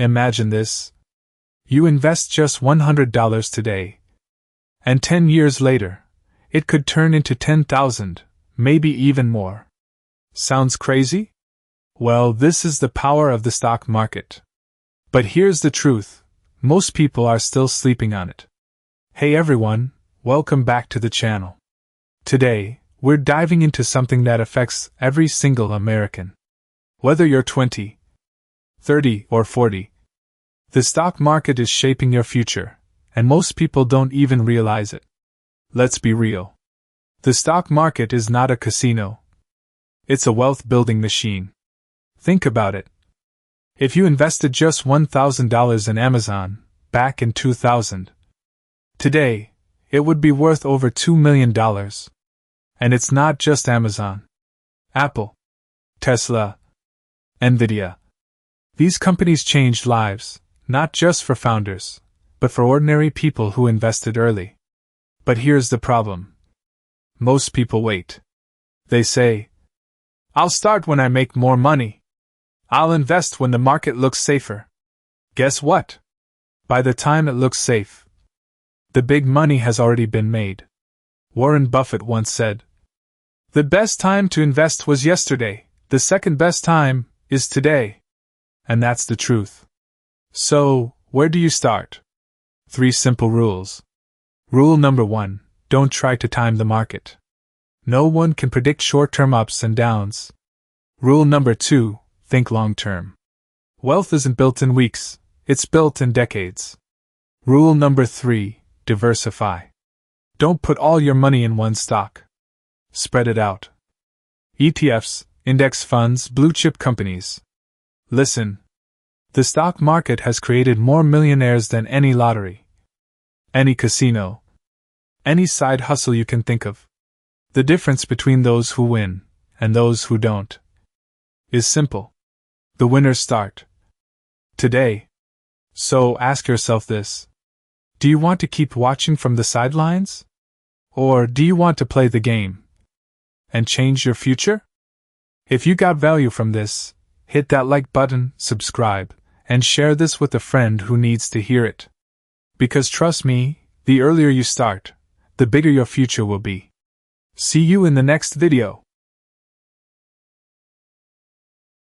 Imagine this. You invest just $100 today, and 10 years later, it could turn into 10,000, maybe even more. Sounds crazy? Well, this is the power of the stock market. But here's the truth, most people are still sleeping on it. Hey everyone, welcome back to the channel. Today, we're diving into something that affects every single American. Whether you're 20, 30, or 40, the stock market is shaping your future, and most people don't even realize it. Let's be real. The stock market is not a casino. It's a wealth-building machine. Think about it. If you invested just $1,000 in Amazon back in 2000, today, it would be worth over $2 million. And it's not just Amazon. Apple, Tesla, Nvidia. These companies changed lives, not just for founders, but for ordinary people who invested early. But here's the problem. Most people wait. They say, I'll start when I make more money. I'll invest when the market looks safer. Guess what? By the time it looks safe, the big money has already been made. Warren Buffett once said, "The best time to invest was yesterday, the second best time is today." And that's the truth. So, where do you start? 3 simple rules. Rule number 1, don't try to time the market. No one can predict short-term ups and downs. Rule number 2, think long-term. Wealth isn't built in weeks, it's built in decades. Rule number 3, diversify. Don't put all your money in one stock. Spread it out. ETFs, index funds, blue-chip companies. Listen. The stock market has created more millionaires than any lottery, any casino, any side hustle you can think of. The difference between those who win and those who don't is simple. The winners start today. So ask yourself this. Do you want to keep watching from the sidelines? Or do you want to play the game and change your future? If you got value from this, hit that like button, subscribe, and share this with a friend who needs to hear it. Because trust me, the earlier you start, the bigger your future will be. See you in the next video.